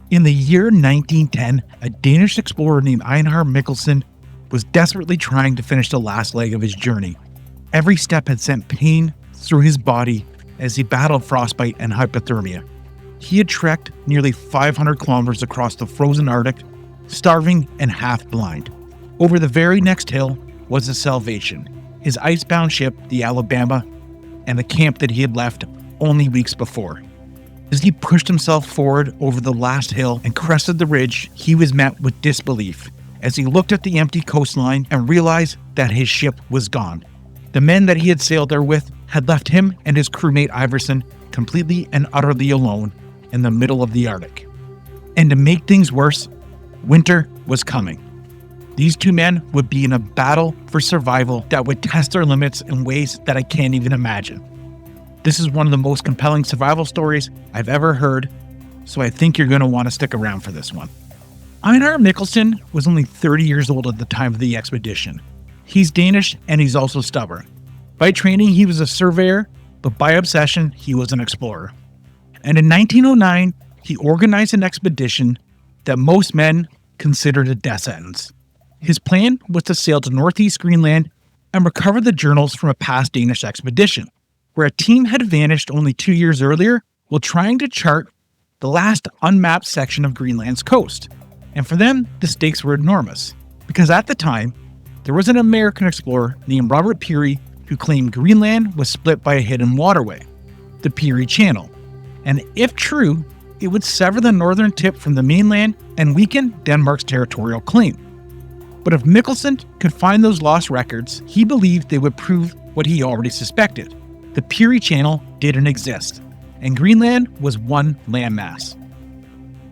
In the year 1910, a Danish explorer named Ejnar Mikkelsen was desperately trying to finish the last leg of his journey. Every step had sent pain through his body as he battled frostbite and hypothermia. He had trekked nearly 500 kilometers across the frozen Arctic, starving and half blind. Over the very next hill was the Salvation, his icebound ship, the Alabama, and the camp that he had left only weeks before. As he pushed himself forward over the last hill and crested the ridge, he was met with disbelief as he looked at the empty coastline and realized that his ship was gone. The men that he had sailed there with had left him and his crewmate Iversen completely and utterly alone in the middle of the Arctic. And to make things worse, winter was coming. These two men would be in a battle for survival that would test their limits in ways that I can't even imagine. This is one of the most compelling survival stories I've ever heard, so I think you're going to want to stick around for this one. Ejnar Mikkelsen was only 30 years old at the time of the expedition. He's Danish and he's also stubborn. By training, he was a surveyor, but by obsession, he was an explorer. And in 1909, he organized an expedition that most men considered a death sentence. His plan was to sail to northeast Greenland and recover the journals from a past Danish expedition, where a team had vanished only 2 years earlier while trying to chart the last unmapped section of Greenland's coast. And for them, the stakes were enormous, because at the time, there was an American explorer named Robert Peary who claimed Greenland was split by a hidden waterway, the Peary Channel. And if true, it would sever the northern tip from the mainland and weaken Denmark's territorial claim. But if Mikkelsen could find those lost records, he believed they would prove what he already suspected. The Peary Channel didn't exist, and Greenland was one landmass.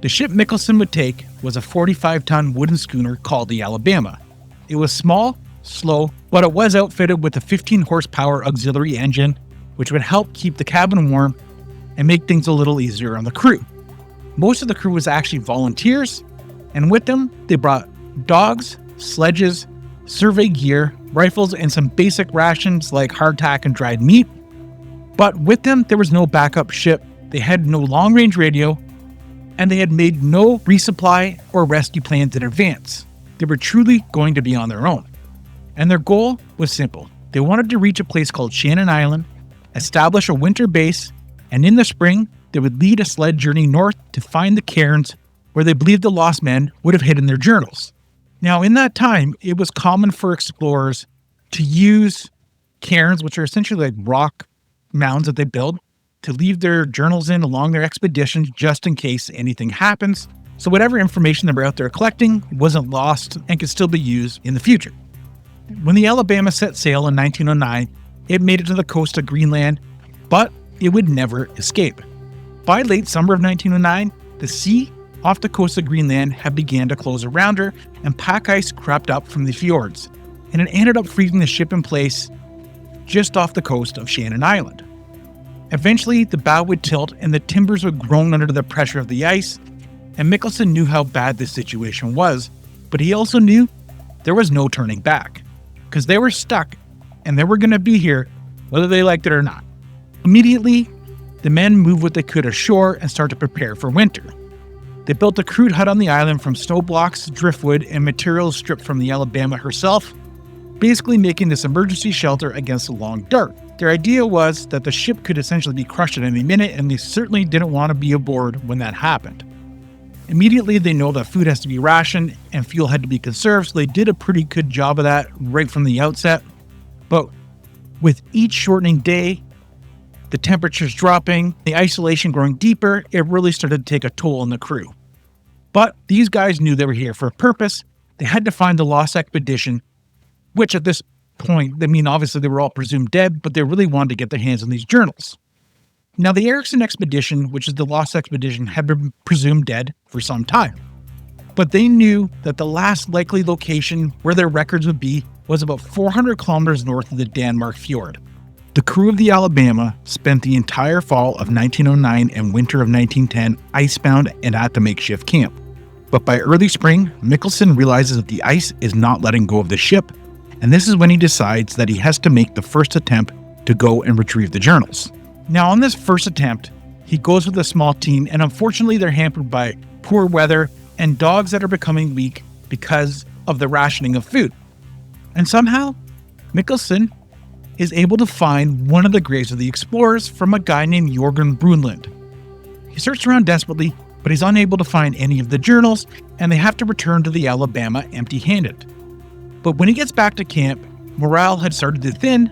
The ship Mikkelsen would take was a 45-ton wooden schooner called the Alabama. It was small, slow, but it was outfitted with a 15-horsepower auxiliary engine, which would help keep the cabin warm and make things a little easier on the crew. Most of the crew was actually volunteers, and with them, they brought dogs, sledges, survey gear, rifles, and some basic rations like hardtack and dried meat. But with them, there was no backup ship, they had no long-range radio, and they had made no resupply or rescue plans in advance. They were truly going to be on their own. And their goal was simple. They wanted to reach a place called Sane Island, establish a winter base, and in the spring, they would lead a sled journey north to find the cairns where they believed the lost men would have hidden their journals. Now, in that time, it was common for explorers to use cairns, which are essentially like rock mounds that they build, to leave their journals in along their expeditions just in case anything happens. So whatever information they were out there collecting wasn't lost and could still be used in the future. When the Alabama set sail in 1909, it made it to the coast of Greenland, but it would never escape. By late summer of 1909, the sea off the coast of Greenland had began to close around her, and pack ice crept up from the fjords, and it ended up freezing the ship in place just off the coast of Shannon Island. Eventually, the bow would tilt and the timbers would groan under the pressure of the ice, and Mikkelsen knew how bad this situation was, but he also knew there was no turning back, because they were stuck and they were going to be here whether they liked it or not. Immediately, the men moved what they could ashore and started to prepare for winter. They built a crude hut on the island from snow blocks, driftwood, and materials stripped from the Alabama herself, basically making this emergency shelter against a long dart. Their idea was that the ship could essentially be crushed at any minute, and they certainly didn't want to be aboard when that happened. Immediately, they know that food has to be rationed and fuel had to be conserved, so they did a pretty good job of that right from the outset. But with each shortening day, the temperatures dropping, the isolation growing deeper, it really started to take a toll on the crew. But these guys knew they were here for a purpose. They had to find the lost expedition, which at this point, obviously they were all presumed dead, but they really wanted to get their hands on these journals. Now, the Iversen expedition, which is the lost expedition, had been presumed dead for some time. But they knew that the last likely location where their records would be was about 400 kilometers north of the Denmark fjord. The crew of the Alabama spent the entire fall of 1909 and winter of 1910 icebound and at the makeshift camp. But by early spring, Mikkelsen realizes that the ice is not letting go of the ship, and this is when he decides that he has to make the first attempt to go and retrieve the journals. Now, on this first attempt, he goes with a small team, and unfortunately they're hampered by poor weather, and dogs that are becoming weak because of the rationing of food. And somehow, Mikkelsen is able to find one of the graves of the explorers from a guy named Jorgen Greenland. He searched around desperately, but he's unable to find any of the journals, and they have to return to the Alabama empty-handed. But when he gets back to camp, morale had started to thin,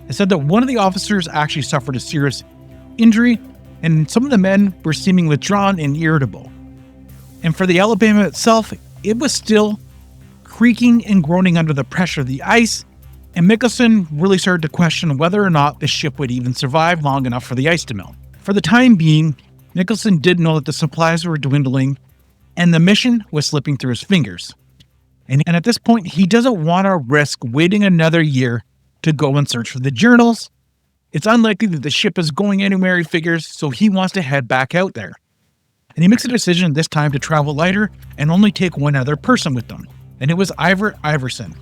and said that one of the officers actually suffered a serious injury, and some of the men were seeming withdrawn and irritable. And for the Alabama itself, it was still creaking and groaning under the pressure of the ice, and Mikkelsen really started to question whether or not the ship would even survive long enough for the ice to melt. For the time being, Mikkelsen did know that the supplies were dwindling, and the mission was slipping through his fingers. And at this point, he doesn't want to risk waiting another year to go and search for the journals. It's unlikely that the ship is going anywhere, he figures, so he wants to head back out there. And he makes a decision this time to travel lighter and only take one other person with them, and it was Iver Iversen.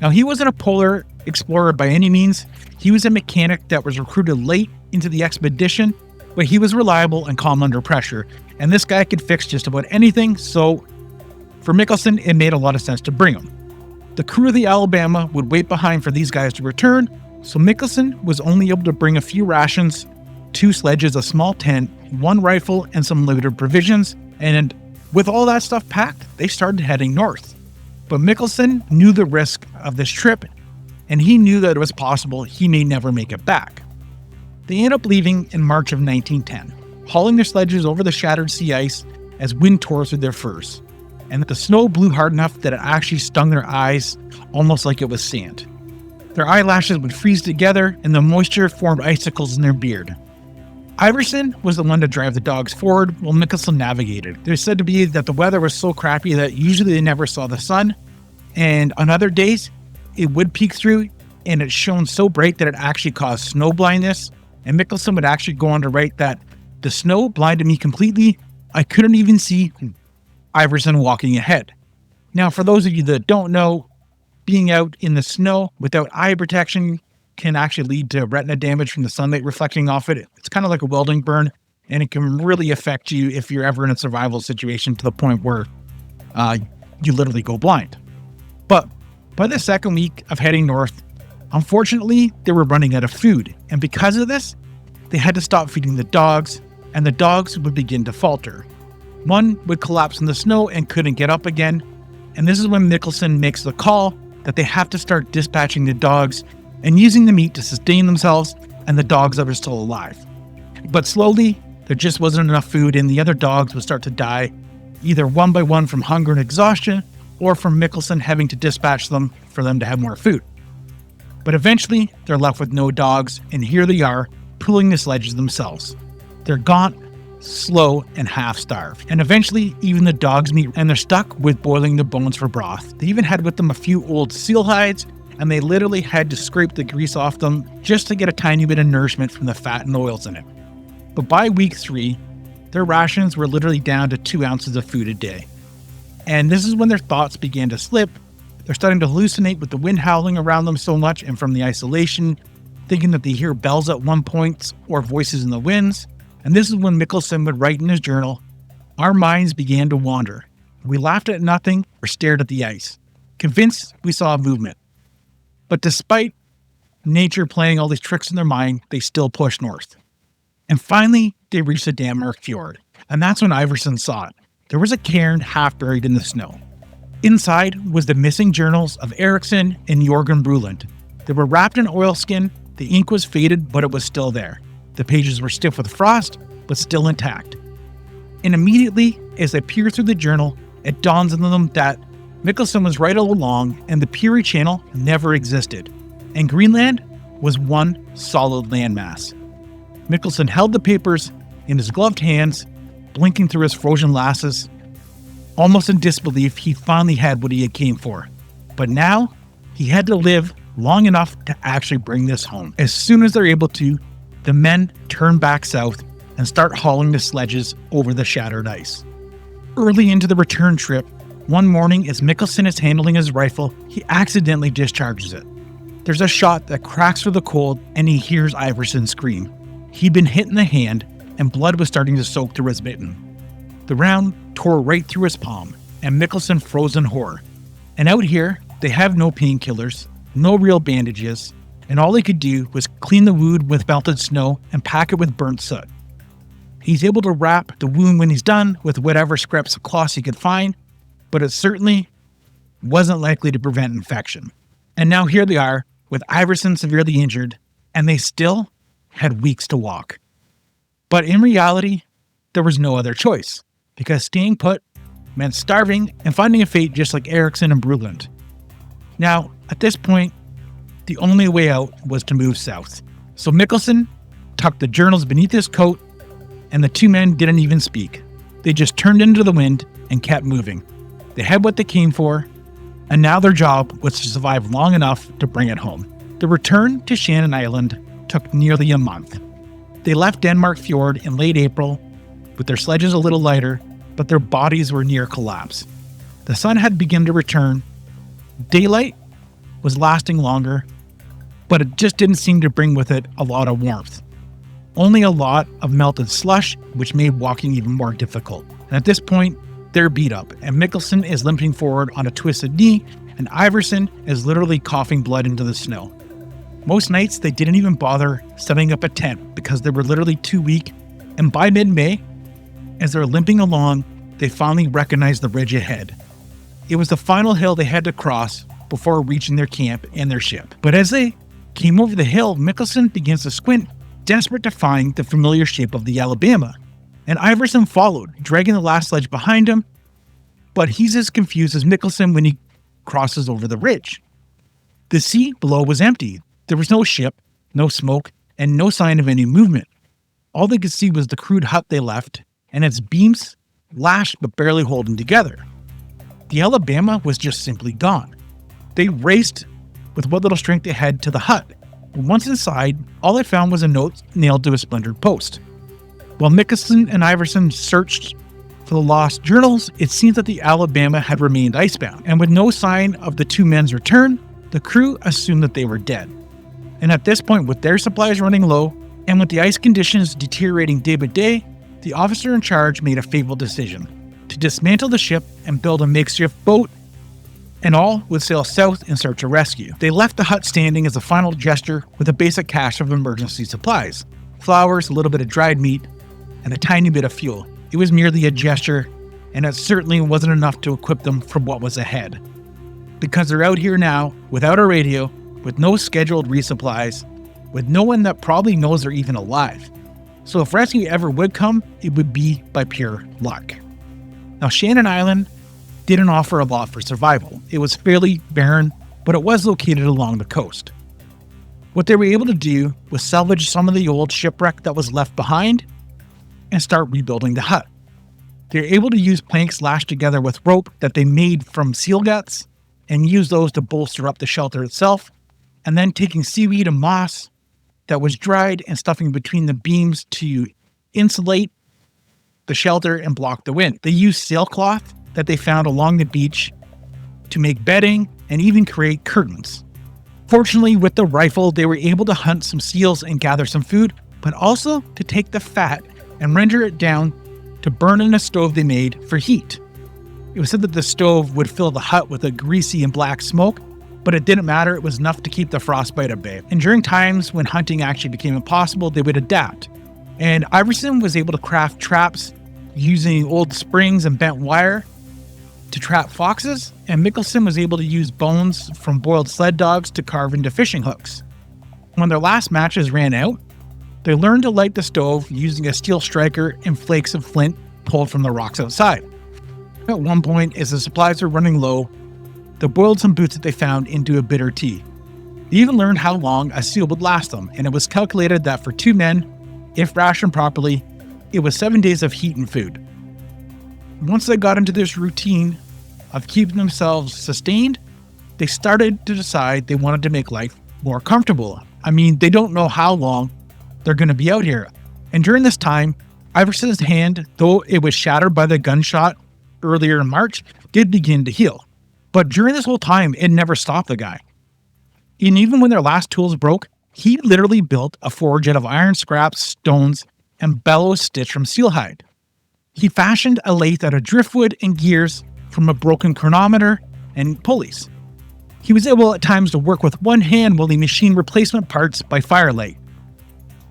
Now, he wasn't a polar explorer by any means. He was a mechanic that was recruited late into the expedition, but he was reliable and calm under pressure, and this guy could fix just about anything, so for Mikkelsen, it made a lot of sense to bring him. The crew of the Alabama would wait behind for these guys to return, so Mikkelsen was only able to bring a few rations, 2 sledges, a small tent, 1 rifle, and some limited provisions, and with all that stuff packed, they started heading north. But Mikkelsen knew the risk of this trip, and he knew that it was possible he may never make it back. They ended up leaving in March of 1910, hauling their sledges over the shattered sea ice as wind tore through their furs, and the snow blew hard enough that it actually stung their eyes almost like it was sand. Their eyelashes would freeze together, and the moisture formed icicles in their beard. Iversen was the one to drive the dogs forward while Mikkelsen navigated. There's said to be that the weather was so crappy that usually they never saw the sun, and on other days, it would peek through, and it shone so bright that it actually caused snow blindness, and Mikkelsen would actually go on to write that the snow blinded me completely. I couldn't even see Iversen walking ahead. Now, for those of you that don't know, being out in the snow without eye protection can actually lead to retina damage from the sunlight reflecting off it. It's kind of like a welding burn, and it can really affect you if you're ever in a survival situation to the point where you literally go blind. But by the second week of heading north, unfortunately, they were running out of food, and because of this, they had to stop feeding the dogs, and the dogs would begin to falter. One would collapse in the snow and couldn't get up again, and this is when Mikkelsen makes the call that they have to start dispatching the dogs and using the meat to sustain themselves and the dogs that were still alive. But slowly, there just wasn't enough food, and the other dogs would start to die, either one by one from hunger and exhaustion, or from Mikkelsen having to dispatch them for them to have more food. But eventually, they're left with no dogs, and here they are, pulling the sledges themselves. They're gaunt, slow, and half-starved. And eventually, even the dogs meet, and they're stuck with boiling the bones for broth. They even had with them a few old seal hides, and they literally had to scrape the grease off them just to get a tiny bit of nourishment from the fat and oils in it. But by week 3, their rations were literally down to 2 ounces of food a day. And this is when their thoughts began to slip. They're starting to hallucinate with the wind howling around them so much and from the isolation, thinking that they hear bells at one point or voices in the winds. And this is when Mikkelsen would write in his journal, "Our minds began to wander. We laughed at nothing or stared at the ice, convinced we saw a movement." But despite nature playing all these tricks in their mind, they still pushed north. And finally, they reached the Denmark Fjord. And that's when Iversen saw it. There was a cairn half buried in the snow. Inside was the missing journals of Eriksen and Jorgen Greenland. They were wrapped in oilskin, the ink was faded, but it was still there. The pages were stiff with frost, but still intact. And immediately, as they peer through the journal, it dawns on them that Mikkelsen was right all along, and the Peary Channel never existed, and Greenland was one solid landmass. Mikkelsen held the papers in his gloved hands, blinking through his frozen glasses. Almost in disbelief, he finally had what he had came for. But now, he had to live long enough to actually bring this home. As soon as they're able to, the men turn back south and start hauling the sledges over the shattered ice. Early into the return trip, one morning as Mikkelsen is handling his rifle, he accidentally discharges it. There's a shot that cracks through the cold, and he hears Iversen scream. He'd been hit in the hand, and blood was starting to soak through his mitten. The round tore right through his palm, and Mikkelsen froze in horror. And out here, they have no painkillers, no real bandages, and all he could do was clean the wound with melted snow and pack it with burnt soot. He's able to wrap the wound when he's done with whatever scraps of cloth he could find, but it certainly wasn't likely to prevent infection. And now here they are, with Iversen severely injured, and they still had weeks to walk. But in reality, there was no other choice, because staying put meant starving and finding a fate just like Eriksson and Greenland. Now, at this point, the only way out was to move south. So Mikkelsen tucked the journals beneath his coat, and the two men didn't even speak. They just turned into the wind and kept moving. They had what they came for, and now their job was to survive long enough to bring it home. The return to Sane Island took nearly a month. They left Denmark Fjord in late April, with their sledges a little lighter, but their bodies were near collapse. The sun had begun to return. Daylight was lasting longer, but it just didn't seem to bring with it a lot of warmth. Only a lot of melted slush, which made walking even more difficult. And at this point, they're beat up, and Mikkelsen is limping forward on a twisted knee, and Iversen is literally coughing blood into the snow. Most nights, they didn't even bother setting up a tent because they were literally too weak, and by mid-May, as they're limping along, they finally recognized the ridge ahead. It was the final hill they had to cross before reaching their camp and their ship. But as they came over the hill, Mikkelsen begins to squint, desperate to find the familiar shape of the Alabama. And Iversen followed, dragging the last sledge behind him, but he's as confused as Mikkelsen when he crosses over the ridge. The sea below was empty. There was no ship, no smoke, and no sign of any movement. All they could see was the crude hut they left, and its beams lashed but barely holding together. The Alabama was just simply gone. They raced with what little strength they had to the hut. Once inside, all they found was a note nailed to a splintered post. While Mikkelsen and Iversen searched for the lost journals, it seems that the Alabama had remained icebound, and with no sign of the two men's return, the crew assumed that they were dead. And at this point, with their supplies running low, and with the ice conditions deteriorating day by day, the officer in charge made a fateful decision to dismantle the ship and build a makeshift boat, and all would sail south in search of rescue. They left the hut standing as a final gesture with a basic cache of emergency supplies: flowers, a little bit of dried meat, and a tiny bit of fuel. It was merely a gesture, and it certainly wasn't enough to equip them for what was ahead. Because they're out here now, without a radio, with no scheduled resupplies, with no one that probably knows they're even alive. So if rescue ever would come, it would be by pure luck. Now, Sane Island didn't offer a lot for survival. It was fairly barren, but it was located along the coast. What they were able to do was salvage some of the old shipwreck that was left behind and start rebuilding the hut. They were able to use planks lashed together with rope that they made from seal guts and use those to bolster up the shelter itself, and then taking seaweed and moss that was dried and stuffing between the beams to insulate the shelter and block the wind. They used sailcloth that they found along the beach to make bedding and even create curtains. Fortunately, with the rifle, they were able to hunt some seals and gather some food, but also to take the fat and render it down to burn in a stove they made for heat. It was said that the stove would fill the hut with a greasy and black smoke, but it didn't matter. It was enough to keep the frostbite at bay. And during times when hunting actually became impossible, they would adapt. And Iversen was able to craft traps using old springs and bent wire to trap foxes, and Mikkelsen was able to use bones from boiled sled dogs to carve into fishing hooks. When their last matches ran out, they learned to light the stove using a steel striker and flakes of flint pulled from the rocks outside. At one point, as the supplies were running low, they boiled some boots that they found into a bitter tea. They even learned how long a seal would last them, and it was calculated that for two men, if rationed properly, it was 7 days of heat and food. Once they got into this routine of keeping themselves sustained, they started to decide they wanted to make life more comfortable. I mean, they don't know how long they're going to be out here. And during this time, Iversen's hand, though it was shattered by the gunshot earlier in March, did begin to heal. But during this whole time, it never stopped the guy. And even when their last tools broke, he literally built a forge out of iron scraps, stones, and bellows stitched from seal hide. He fashioned a lathe out of driftwood and gears from a broken chronometer and pulleys. He was able at times to work with one hand while he machined replacement parts by firelight.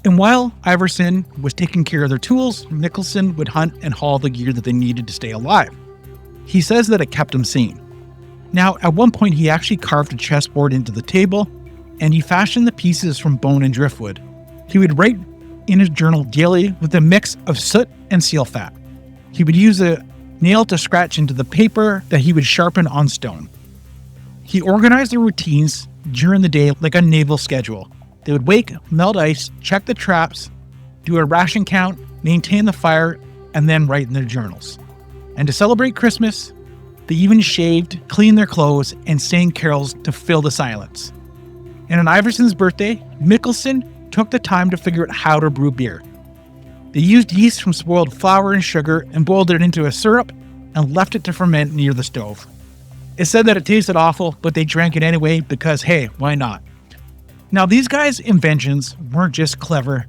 And while Iversen was taking care of their tools, Mikkelsen would hunt and haul the gear that they needed to stay alive. He says that it kept him sane. Now, at one point, he actually carved a chessboard into the table, and he fashioned the pieces from bone and driftwood. He would write in his journal daily with a mix of soot and seal fat. He would use a nail to scratch into the paper that he would sharpen on stone. He organized their routines during the day like a naval schedule. They would wake, melt ice, check the traps, do a ration count, maintain the fire, and then write in their journals. And to celebrate Christmas, they even shaved, cleaned their clothes, and sang carols to fill the silence. And on Iversen's birthday, Mikkelsen took the time to figure out how to brew beer. They used yeast from spoiled flour and sugar and boiled it into a syrup and left it to ferment near the stove. It said that it tasted awful, but they drank it anyway because, hey, why not? Now, these guys' inventions weren't just clever.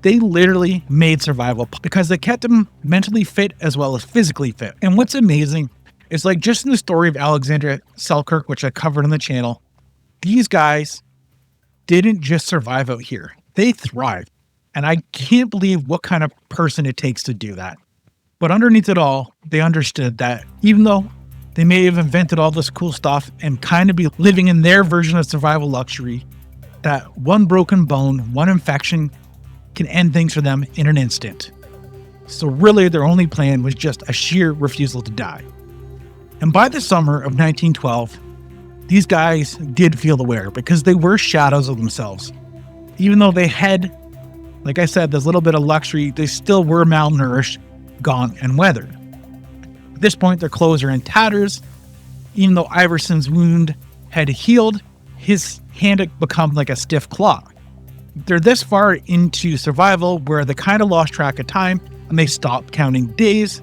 They literally made survival because they kept them mentally fit as well as physically fit. And what's amazing is, like, just in the story of Alexander Selkirk, which I covered on the channel, these guys didn't just survive out here. They thrived. And I can't believe what kind of person it takes to do that. But underneath it all, they understood that even though they may have invented all this cool stuff and kind of be living in their version of survival luxury, that one broken bone, one infection can end things for them in an instant. So really, their only plan was just a sheer refusal to die. And by the summer of 1912, these guys did feel aware because they were shadows of themselves. Even though they had, like I said, this little bit of luxury, they still were malnourished, gaunt, and weathered. At this point, their clothes are in tatters. Even though Iversen's wound had healed, his hand had become like a stiff claw. They're this far into survival where they kind of lost track of time and they stopped counting days,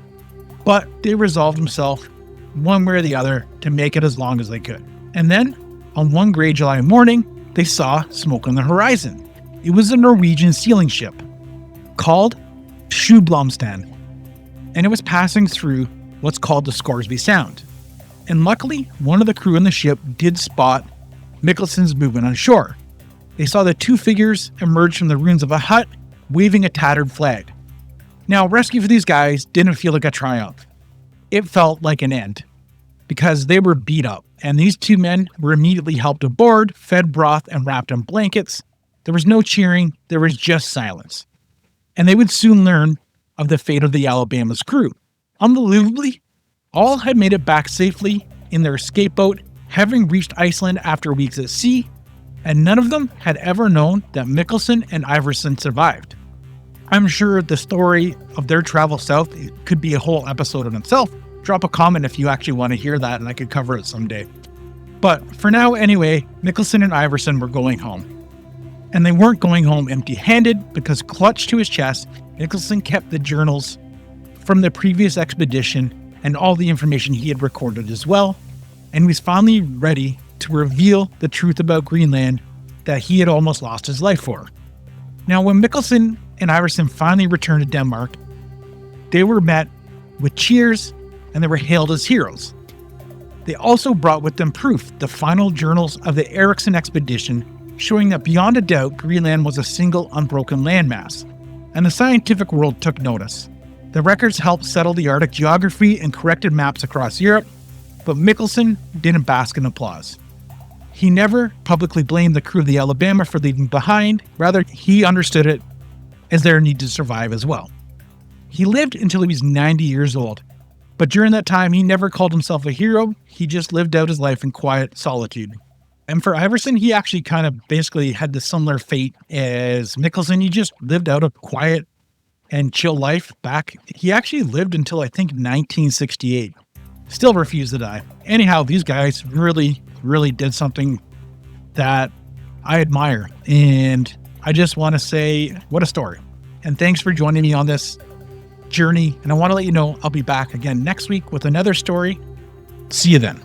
but they resolved themselves one way or the other to make it as long as they could. And then, on one gray July morning, they saw smoke on the horizon. It was a Norwegian sealing ship called Sjublomstan, and it was passing through what's called the Scoresby Sound. And luckily, one of the crew on the ship did spot Mikkelsen's movement on shore. They saw the two figures emerge from the ruins of a hut, waving a tattered flag. Now, rescue for these guys didn't feel like a triumph. It felt like an end, because they were beat up, and these two men were immediately helped aboard, fed broth, and wrapped in blankets. There was no cheering, there was just silence. And they would soon learn of the fate of the Alabama's crew. Unbelievably, all had made it back safely in their escape boat, having reached Iceland after weeks at sea, and none of them had ever known that Mikkelsen and Iversen survived. I'm sure the story of their travel south could be a whole episode in itself. Drop a comment if you actually want to hear that and I could cover it someday. But for now anyway, Mikkelsen and Iversen were going home. And they weren't going home empty-handed because clutched to his chest, Mikkelsen kept the journals from the previous expedition and all the information he had recorded as well. And he was finally ready to reveal the truth about Greenland that he had almost lost his life for. Now, when Mikkelsen and Iversen finally returned to Denmark, they were met with cheers and they were hailed as heroes. They also brought with them proof, the final journals of the Ericsson expedition, showing that beyond a doubt, Greenland was a single unbroken landmass, and the scientific world took notice. The records helped settle the Arctic geography and corrected maps across Europe, but Mikkelsen didn't bask in applause. He never publicly blamed the crew of the Alabama for leaving behind. Rather, he understood it as their need to survive as well. He lived until he was 90 years old, but during that time, he never called himself a hero. He just lived out his life in quiet solitude. And for Iversen, he actually kind of basically had the similar fate as Mikkelsen. He just lived out a quiet and chill life back. He actually lived until I think 1968. Still refused to die. Anyhow, these guys really did something that I admire. And I just want to say, what a story. And thanks for joining me on this journey. And I want to let you know I'll be back again next week with another story. See you then.